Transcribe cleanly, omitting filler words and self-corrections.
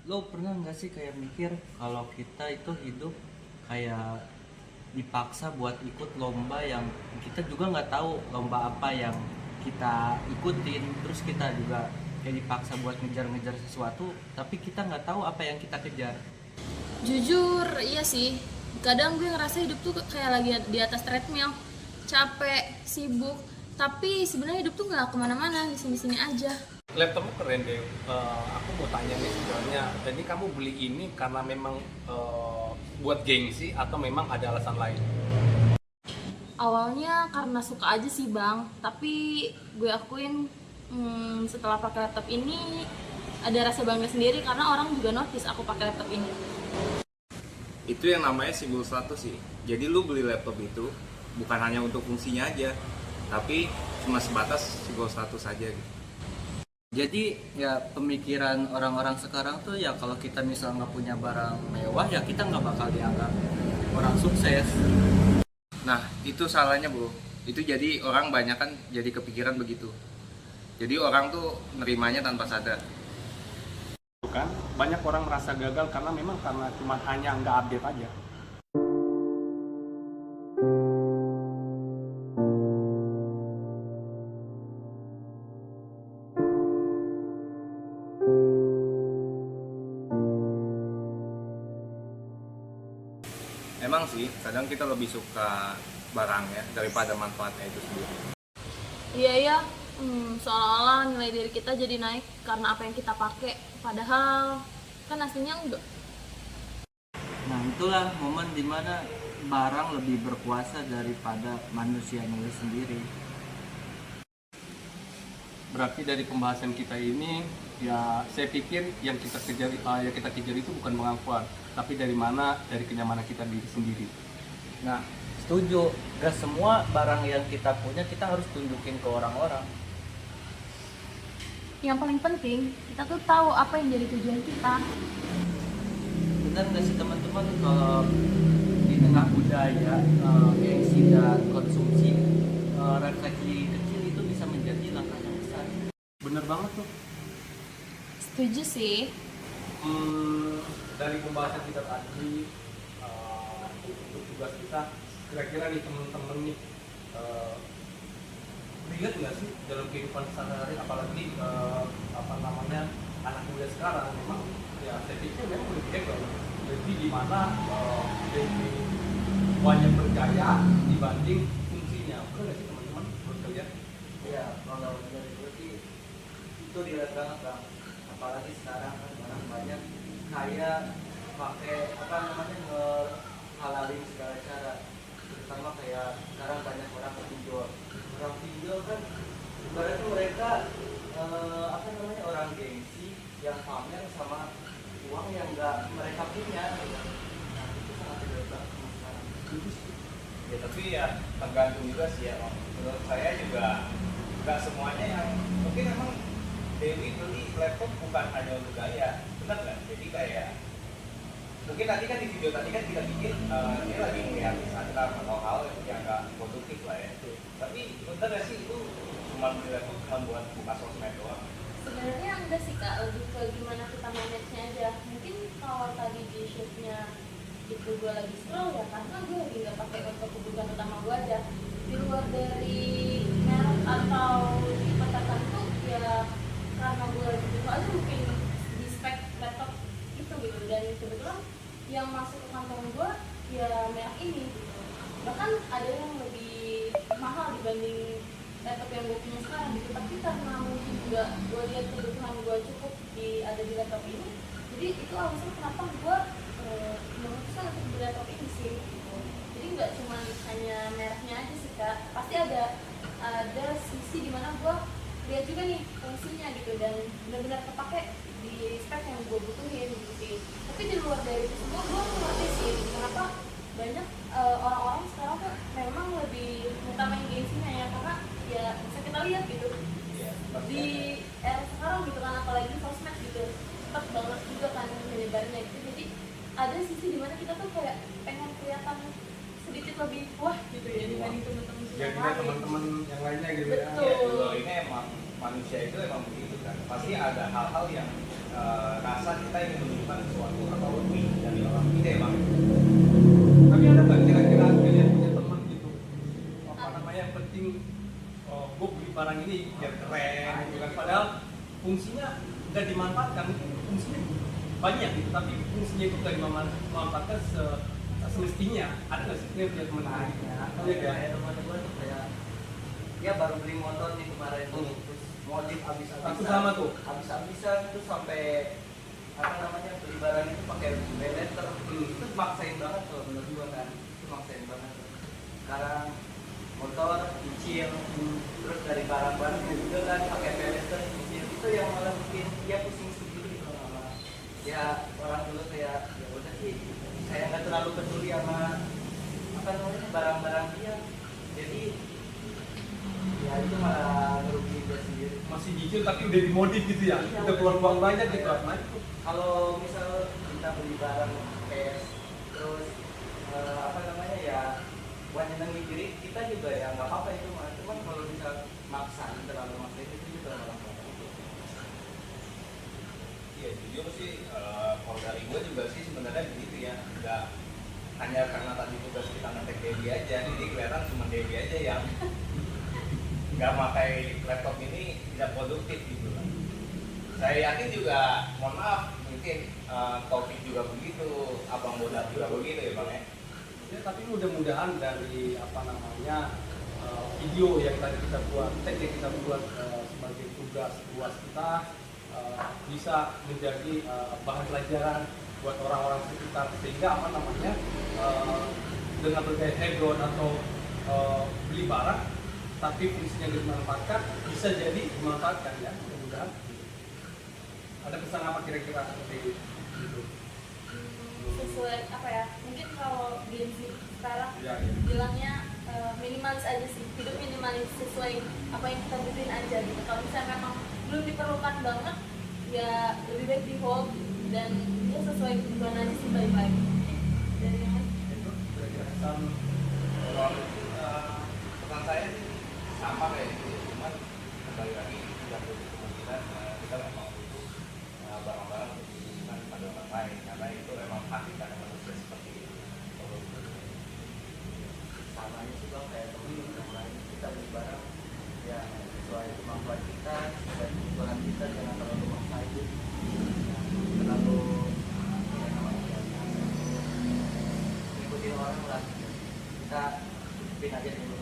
Lo pernah nggak sih kayak mikir kalau kita itu hidup kayak dipaksa buat ikut lomba yang kita juga nggak tahu lomba apa yang kita ikutin, terus kita juga kayak dipaksa buat ngejar-ngejar sesuatu tapi kita nggak tahu apa yang kita kejar. Jujur, iya sih. Kadang gue ngerasa hidup tuh kayak lagi di atas treadmill, capek, sibuk. Tapi sebenarnya hidup tuh nggak kemana-mana, di sini-sini aja. Laptopmu keren deh. Aku mau tanya nih sebenarnya. Jadi kamu beli ini karena memang buat gengsi atau memang ada alasan lain? Awalnya karena suka aja sih bang, tapi gue akuin setelah pakai laptop ini ada rasa bangga sendiri karena orang juga notice aku pakai laptop ini. Itu yang namanya simbol status sih. Jadi lu beli laptop itu bukan hanya untuk fungsinya aja, tapi cuma sebatas simbol status aja gitu. Jadi ya pemikiran orang-orang sekarang tuh ya kalau kita misal nggak punya barang mewah ya kita nggak bakal dianggap orang sukses. Nah, itu salahnya, Bro. Itu jadi orang banyak kan jadi kepikiran begitu. Jadi orang tuh nerimanya tanpa sadar. Kan banyak orang merasa gagal karena memang karena cuma hanya nggak update aja. Emang sih, kadang kita lebih suka barangnya daripada manfaatnya itu sendiri. Iya ya, seolah-olah nilai diri kita jadi naik karena apa yang kita pakai. Padahal kan aslinya enggak. Nah itulah momen dimana barang lebih berkuasa daripada manusianya itu sendiri. Berarti dari pembahasan kita ini ya saya pikir yang kita kejar itu bukan pengakuan, tapi dari kenyamanan kita diri sendiri. Nah, setuju. Gak semua barang yang kita punya kita harus tunjukin ke orang-orang. Yang paling penting, kita tuh tahu apa yang jadi tujuan kita. Benar nggak sih teman-teman kalau di tengah budaya gengsi dan konsumsi, refleksi kecil itu bisa menjadi langkah yang besar. Bener banget tuh. Setuju sih. Dari pembahasan kita tadi untuk tugas kita, kira-kira nih temen-temen nih lihat nggak sih dalam kehidupan sehari-hari, apalagi anak muda sekarang memang ya saya pikir memang lebih hebat, lebih di mana lebih banyak bergaya dibanding fungsinya. Benar nggak sih teman-teman menurut kalian? Ya, kalau dari gue sih itu dilihat banget bang. Apalagi sekarang kan orang banyak kayak pakai apa namanya ngehalalin segala cara. Terutama kayak sekarang banyak orang pinjol. Orang pinjol kan ibaratnya mereka apa namanya orang gengsi yang pamer sama uang yang nggak mereka punya. Nah itu sangat tidak baik sama sekarang. Ya tapi ya tergantung juga sih ya. Menurut saya juga nggak semuanya yang mungkin emang Dewi beli laptop bukan hanya untuk gaya, benar nggak? Jadi kayak mungkin nanti kan di video tadi kan kita bikin dia lagi melihat Instagram atau hal yang nggak produktif lah ya. Tapi benar nggak sih itu cuma beli laptop cuma buat buka sosmed doang? Sebenarnya enggak sih kak, lebih ke gimana kita manage-nya aja. Mungkin kalau tadi di shootnya itu gue lagi scroll ya karena gue lagi nggak pakai untuk kebutuhan utama gue aja. Di luar dari merek atau tipe tertentu ya karena gue lagi butuh aja mungkin di spek laptop itu gitu. Dan kebetulan yang masuk ke kantong gue ya merek ini gitu. Bahkan ada yang lebih mahal dibanding laptop yang gue punya sekarang gitu, tapi karena mungkin juga gue lihat kebutuhan gue cukup ada di laptop ini, jadi itu alasan kenapa gue memutuskan untuk beli laptop ini sih gitu. Jadi nggak cuma hanya mereknya aja sih kak, pasti ada sisi dimana gue lihat juga nih fungsinya gitu dan benar-benar kepake di spek yang gue butuhin gitu sih. Tapi di luar dari itu semua gue ngerti sih kenapa banyak orang-orang sekarang tuh memang lebih utamain gengsinya ya, karena ya bisa kita lihat gitu di era sekarang gitu kan, apalagi sosmed gitu cepat banget juga kan menyebarnya gitu. Jadi ada sisi dimana kita tuh kayak pengen kelihatan sedikit lebih wah gitu ya dibanding teman-teman Ya yang kita lain. teman-teman yang lainnya gitu Betul. ya. Ya, dulu ini emang manusia itu emang begitu kan. Pasti ada hal-hal yang rasa kita ingin menunjukkan sesuatu atau lebih dari orang gitu ya bang. Tapi ada nggak kira-kira kalian punya teman gitu apa namanya yang penting gue beli barang ini biar keren gitu kan, padahal fungsinya nggak dimanfaatkan, mungkin fungsinya banyak gitu tapi fungsinya itu nggak dimanfaatkan semestinya. Ada nggak sih punya teman Makanya, gitu? kalau kayak teman gue tuh kayak dia baru beli motor nih kemarin tuh, terus modif Aku habis-habisan, sama tuh. habis-habisan itu sampai apa namanya beli barang itu pakai paylater, itu maksain banget tuh menurut gua kan, itu maksain banget tuh. Sekarang motor cicil, terus dari barang-barang juga kan pakai paylater cicil, itu yang malah bikin dia pusing sendiri gitu sama ya orang dulu kayak ya udah sih saya nggak terlalu peduli sama apa namanya barang-barang dia, jadi ya itu malah ngerugiin dia sendiri. Masih nyicil tapi udah dimodif gitu ya, Iya, udah keluar uang banyak gitu. kayak, Nah itu kalau misal kita beli barang cash terus apa namanya ya buat nyenengin diri kita juga ya nggak apa-apa itu mah, cuman kalau bisa maksa terlalu maksa itu juga malah nggak. Iya jujur sih kalau dari gue juga sih sebenarnya begitu ya, nggak hanya karena tadi tugas kita ngetek Dewi aja, jadi kelihatan cuma Dewi aja yang nggak pakai laptop ini tidak produktif gitu kan. Saya yakin juga, mohon maaf mungkin topik juga begitu, abang bodas juga begitu ya bang ya. ya, tapi mudah-mudahan dari apa namanya video yang tadi kita buat, tag yang kita buat sebagai tugas buat kita bisa menjadi bahan pelajaran buat orang-orang sekitar, sehingga apa namanya dengan bergaya background atau beli barang tapi fungsinya nggak dimanfaatkan bisa jadi dimanfaatkan ya, mudah-mudahan. Ada pesan apa kira-kira seperti itu? Sesuai apa ya, mungkin kalau Gen Z sekarang Ya, ya. bilangnya minimalis aja sih, hidup minimalis sesuai apa yang kita butuhin aja gitu. Kalau misalnya memang belum diperlukan banget ya lebih baik di hold dan ya sesuai kebutuhan aja sih, baik-baik. Dan yang lain Itu kira-kira pesan Kalau pesan saya sih sama kayak gitu, cuman kembali lagi tidak perlu kemungkinan kita memang butuh barang-barang untuk digunakan pada orang lain, karena itu memang hakikat manusia seperti itu. Sama aja sih bang kayak temen lain, kita beli barang ya sesuai kemampuan kita, sesuai kebutuhan kita, jangan terlalu maksain, terlalu ya namanya ya, ngikutin orang lah, kita ikutin aja dulu.